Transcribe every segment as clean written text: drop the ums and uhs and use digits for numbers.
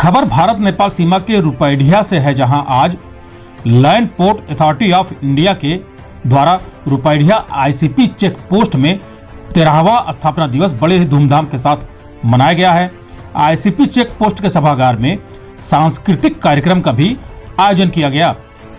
खबर भारत नेपाल सीमा के रुपैडिया से है, जहां आज land port authority of India के द्वारा रुपैडिया आईसीपी चेक पोस्ट में 13वां स्थापना दिवस बड़े ही धूमधाम के साथ मनाया गया है। आईसीपी चेक पोस्ट के सभागार में सांस्कृतिक कार्यक्रम का भी आयोजन किया गया।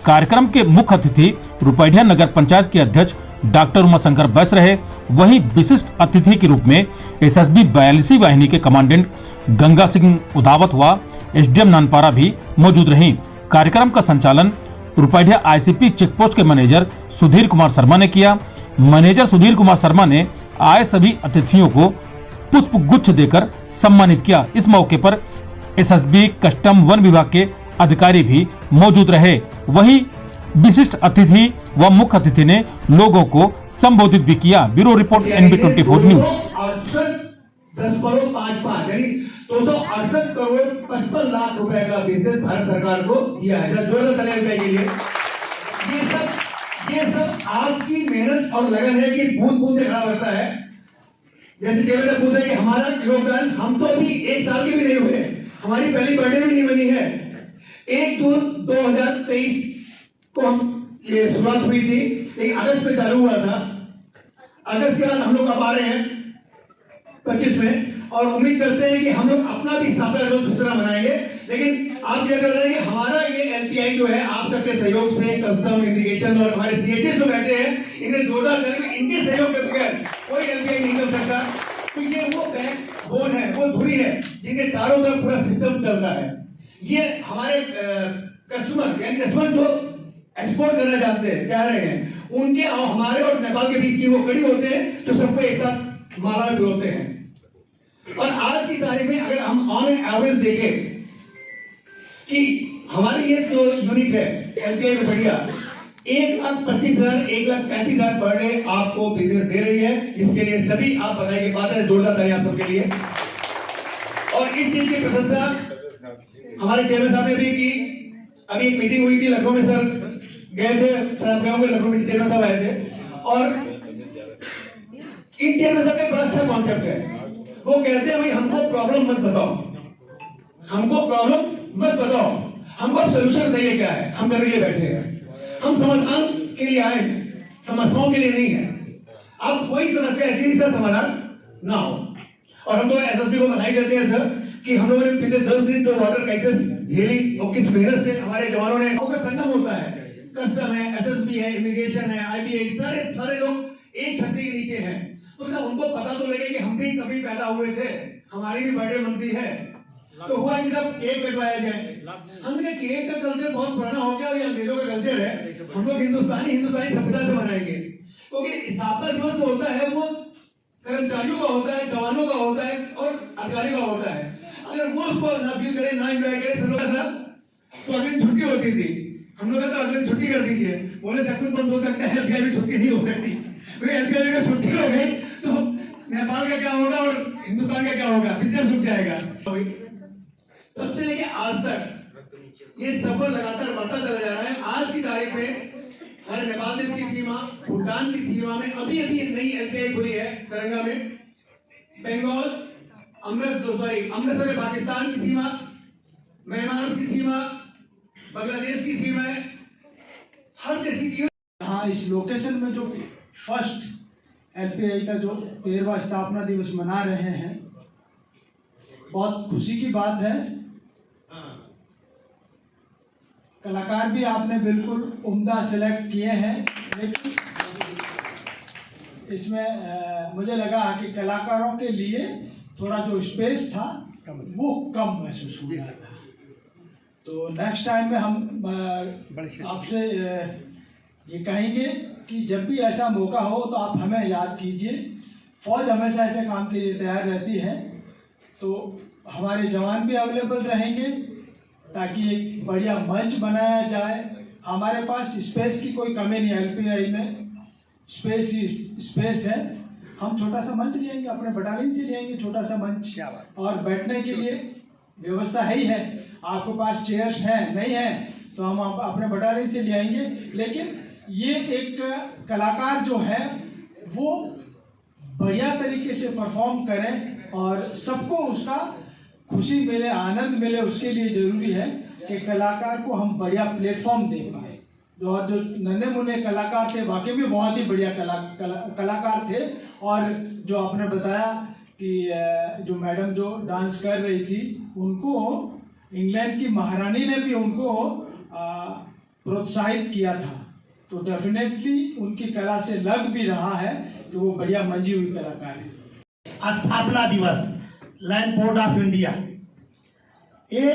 कार्यक्रम के मुख्य अतिथि रुपैडिया नगर पंचायत के अध्यक्ष डॉक्टर उमाशंकर बैस रहे। वहीं विशिष्ट अतिथि के रूप में एसएसबी 42वीं वाहिनी के कमांडेंट गंगा सिंह उदावत व एसडीएम नानपारा भी मौजूद रहीं। कार्यक्रम का संचालन रुपैडिया आईसीपी चेकपोस्ट के मैनेजर सुधीर कुमार शर्मा ने किया। मैनेजर सुधीर कुमार शर्मा ने आए सभी अतिथियों को पुष्प गुच्छ देकर सम्मानित किया। इस मौके पर एसएसबी कस्टम वन विभाग के अधिकारी भी मौजूद रहे। वहीं विशिष्ट अतिथि व मुख्य अतिथि ने लोगों को संबोधित भी किया। Bureau report NB24 news. 10.55 यानी 268 करोड़ 55 लाख रुपए का बिजनेस भारत सरकार को दिया है। रुपए के लिए ये सब आपकी मेहनत और लगन है कि बूंद बूंद खड़ा करता है। जैसे देवेंद्र पूछा कि हमारा योगदान, हम तो अभी 1 साल के भी नहीं हुए, हमारी पहली बर्थडे भी नहीं बनी है। 1 जून 2023 को हम ये शुरुआत हुई थी, लेकिन अगस्त में चालू हुआ था। अगस्त के बाद हम लोग अब आ रहे हैं 25 में, और उम्मीद करते हैं कि हम लोग अपना भी स्थापना दिवस दूसरा मनाएंगे। लेकिन आप ये कर रहे हैं कि हमारा ये एलपीआई जो है आप सबके सहयोग से, कस्टम, इमिग्रेशन और हमारे सीएचए जो बैठे हैं, इन्हें जोरदार करेंगे। इनके सहयोग के बगैर कोई एलपीआई नहीं कर सकता। तो ये वो बैकबोन है, वो धुरी है जिनके चारों तरफ पूरा सिस्टम चलता है। ये हमारे कस्टमर यानी कस्टमर जो एक्सपोर्ट करना चाहते हैं, चाह रहे हैं, उनके और हमारे और नेपाल के बीच की वो कड़ी होते हैं जो सबको एक साथ माला में होते हैं। और आज की तारीख में अगर हम ऑन एवरेज देखें कि हमारी ये जो यूनिट है एलपीआई में बढ़िया 1,25,000 1,35,000 पर डे आपको बिजनेस दे रही है, जिसके लिए सभी आप बधाई के पात्र हैं। जोरदार ताली आप सबके लिए। और इस चीज की प्रशंसा हमारे चेयरमैन साहब ने भी की। अभी एक मीटिंग हुई थी लखनऊ में, सर गए थे, सर आप गए लखनऊ में, चेयरमैन साहब आए थे। और इन चेयरमैन साहब का बड़ा अच्छा कॉन्सेप्ट है। वो कहते हैं भाई हमको प्रॉब्लम मत बताओ, हमको प्रॉब्लम मत बताओ, हमको अब सोल्यूशन चाहिए क्या है, हम करने के लिए बैठे हैं। हम समाधान के लिए आए हैं, समस्याओं के लिए नहीं है। अब कोई समस्या ऐसी नहीं सर समाधान ना हो। और हम तो एसएसबी को बधाई देते हैं सर कि हम लोगों ने पिछले 10 दिन जो वाटर क्राइसिस झेली और किस मेहनत से हमारे जवानों ने, उनका संगम होता है, कस्टम है, एसएसबी है, इमिग्रेशन है, आईबीआई, सारे लोग एक छतरी के नीचे हैं। तो उनको पता तो लगे कि हम भी कभी पैदा हुए थे, हमारी भी बर्थडे मनती है। तो हुआ कि सब केक कटवाया जाए। हमने केक का कल्चर बहुत पुराना हो गया और ये अंग्रेजों का कल्चर है। हम लोग हिंदुस्तानी सभ्यता से मनाएंगे, क्योंकि स्थापना दिवस जो होता है वो कर्मचारियों का होता है, जवानों का होता है और अधिकारियों का होता है। अगर वो उसको ना फील करे, ना एंजॉय करे, सब लोग तो अगले दिन छुट्टी होती थी। हम लोग कहते अगले दिन छुट्टी कर दीजिए, बोले सब कुछ बंद हो सकता है, एलपीआई भी छुट्टी नहीं हो सकती। एलपीआई का छुट्टी हो गई तो नेपाल का क्या होगा और हिंदुस्तान का क्या होगा, बिजनेस रुक जाएगा। तब से लेके आज तक ये सफर लगातार बढ़ता चला जा रहा है। आज की तारीख में हमारे नेपाल देश की सीमा, भूटान की सीमा में अभी नई एलपीआई खुली है तरंगा में। बंगाल, अमृतसर में पाकिस्तान की सीमा, म्यांमार की सीमा, बांग्लादेश की सीमा है, हर देश की। हाँ, इस लोकेशन में जो फर्स्ट एलपीआई का जो 13वां स्थापना दिवस मना रहे हैं, बहुत खुशी की बात है। कलाकार भी आपने बिल्कुल उम्दा सेलेक्ट किए हैं, लेकिन इसमें मुझे लगा कि कलाकारों के लिए थोड़ा जो स्पेस था वो कम महसूस हो रहा था। तो नेक्स्ट टाइम में हम आपसे ये कहेंगे कि जब भी ऐसा मौका हो तो आप हमें याद कीजिए। फौज हमेशा ऐसे काम के लिए तैयार रहती है, तो हमारे जवान भी अवेलेबल रहेंगे ताकि एक बढ़िया मंच बनाया जाए। हमारे पास स्पेस की कोई कमी नहीं है, एलपीआई में स्पेस ही स्पेस है। हम छोटा सा मंच लेंगे, अपने बटालियन से लेंगे छोटा सा मंच, और बैठने के लिए व्यवस्था है ही है। आपके पास चेयर्स हैं, नहीं है तो हम अपने बटालियन से ले आएंगे। लेकिन ये एक कलाकार जो है वो बढ़िया तरीके से परफॉर्म करें और सबको उसका खुशी मिले, आनंद मिले, उसके लिए जरूरी है कि कलाकार को हम बढ़िया प्लेटफॉर्म दे पाए। जो नन्हे मुन्ने कलाकार थे वाकई में बहुत ही बढ़िया कलाकार थे। और जो आपने बताया कि जो मैडम जो डांस कर रही थी, उनको इंग्लैंड की महारानी ने भी उनको प्रोत्साहित किया था। तो डेफिनेटली उनकी कला से लग भी रहा है कि वो बढ़िया मंजी हुई कलाकार है। स्थापना दिवस लैंड पोर्ट ऑफ इंडिया, ये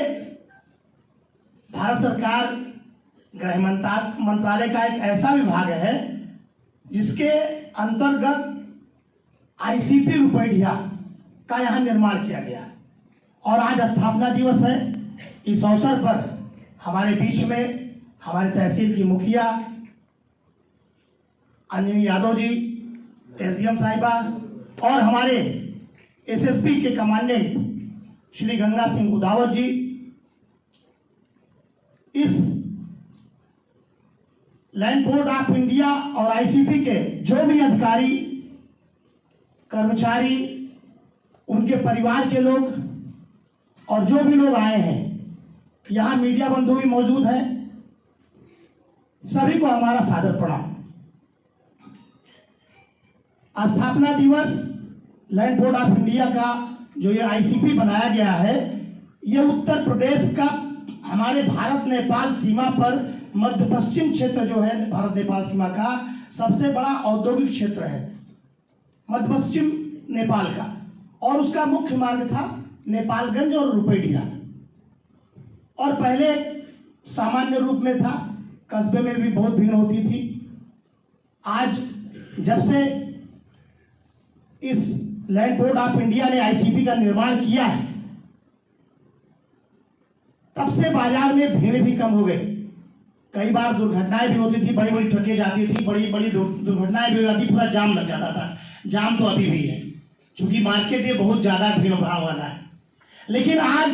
भारत सरकार गृह मंत्रालय का एक ऐसा विभाग है जिसके अंतर्गत आईसीपी रुपैया का यहाँ निर्माण किया गया और आज स्थापना दिवस है। इस अवसर पर हमारे बीच में हमारे तहसील की मुखिया अंजनी यादव जी, एसडीएम साहिबा और हमारे एसएसबी के कमांडेंट श्री गंगा सिंह उदावत जी, इस लैंड बोर्ड ऑफ इंडिया और आईसीपी के जो भी अधिकारी, कर्मचारी, उनके परिवार के लोग और जो भी लोग आए हैं, यहां मीडिया बंधु भी मौजूद हैं, सभी को हमारा सादर प्रणाम। स्थापना दिवस लैंड बोर्ड ऑफ इंडिया का जो ये आईसीपी बनाया गया है, ये उत्तर प्रदेश का हमारे भारत नेपाल सीमा पर मध्य पश्चिम क्षेत्र जो है भारत नेपाल सीमा का सबसे बड़ा औद्योगिक क्षेत्र है मध्य पश्चिम नेपाल का, और उसका मुख्य मार्ग था नेपालगंज और रुपैडिया। और पहले सामान्य रूप में था, कस्बे में भी बहुत भीड़ होती थी। आज जब से इस लैंड बोर्ड ऑफ इंडिया ने आईसीपी का निर्माण किया है, तब से बाजार में भीड़ भी कम हो गई। कई बार दुर्घटनाएं भी होती थी, बड़ी बड़ी ट्रकें जाती थी, बड़ी बड़ी दुर्घटनाएं भी हो जाती, पूरा जाम लग जाता था। जाम तो अभी भी है, क्योंकि मार्केट ये बहुत ज्यादा भीड़ भाड़ वाला है। लेकिन आज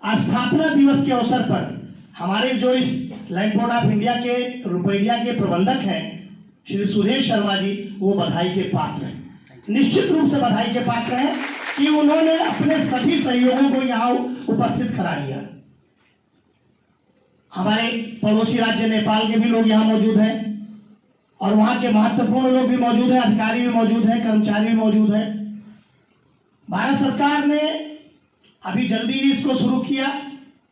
स्थापना दिवस के अवसर पर हमारे जो इस लैंड बोर्ड ऑफ इंडिया के रुपैया के प्रबंधक हैं श्री सुधीर शर्मा जी, वो बधाई के पात्र हैं, निश्चित रूप से बधाई के पात्र हैं कि उन्होंने अपने सभी सहयोगों को यहाँ उपस्थित करा लिया। हमारे पड़ोसी राज्य नेपाल के भी लोग यहाँ मौजूद हैं और वहां के महत्वपूर्ण लोग भी मौजूद हैं, अधिकारी भी मौजूद हैं, कर्मचारी भी मौजूद हैं। भारत सरकार ने अभी जल्दी ही इसको शुरू किया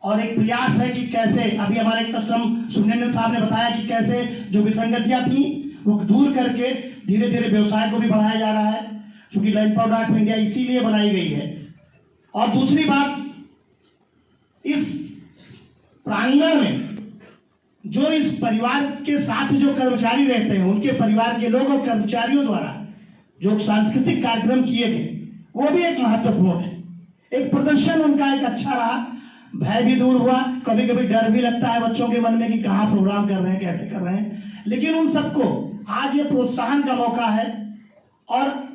और एक प्रयास है कि कैसे, अभी हमारे कस्टम सुब्रमण्यन साहब ने बताया कि कैसे जो विसंगतियां थी वो दूर करके धीरे धीरे व्यवसाय को भी बढ़ाया जा रहा है, क्योंकि लैंड बोर्ड ऑफ इंडिया इसीलिए बनाई गई है। और दूसरी बात, इस प्रांगण में जो इस परिवार के साथ जो कर्मचारी रहते हैं, उनके परिवार के लोग और कर्मचारियों द्वारा जो सांस्कृतिक कार्यक्रम किए गए, वो भी एक महत्वपूर्ण है। एक प्रदर्शन उनका एक अच्छा रहा, भय भी दूर हुआ। कभी कभी डर भी लगता है बच्चों के मन में कि कहाँ प्रोग्राम कर रहे हैं, कैसे कर रहे हैं, लेकिन उन सबको आज ये प्रोत्साहन का मौका है। और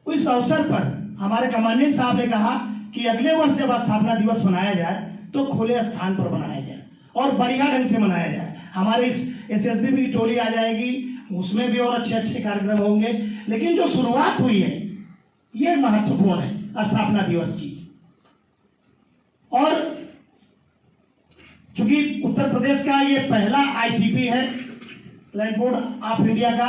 इस अवसर पर हमारे कमांडेंट साहब ने कहा कि अगले वर्ष जब स्थापना दिवस मनाया जाए तो खुले स्थान पर मनाया जाए और बढ़िया ढंग से मनाया जाए। हमारे इस एसएसबी की टोली आ जाएगी, उसमें भी और अच्छे अच्छे कार्यक्रम होंगे। लेकिन जो शुरुआत हुई है ये महत्वपूर्ण है स्थापना दिवस की। और चूंकि उत्तर प्रदेश का ये पहला आईसीपी है लैंड बोर्ड ऑफ इंडिया का,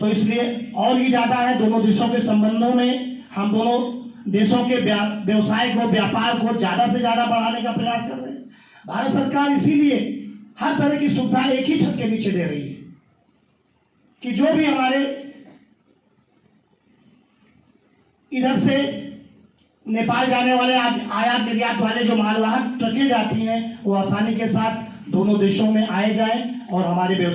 तो इसलिए और ही ज्यादा है। दोनों देशों के संबंधों में हम दोनों देशों के व्यवसाय को, व्यापार को ज्यादा से ज्यादा बढ़ाने का प्रयास कर रहे हैं। भारत सरकार इसीलिए हर तरह की सुविधा एक ही छत के नीचे दे रही है कि जो भी हमारे इधर से नेपाल जाने वाले आयात निर्यात वाले जो मालवाहक ट्रकें जाती हैं, वो आसानी के साथ दोनों देशों में आए जाएं और हमारे व्यवसाय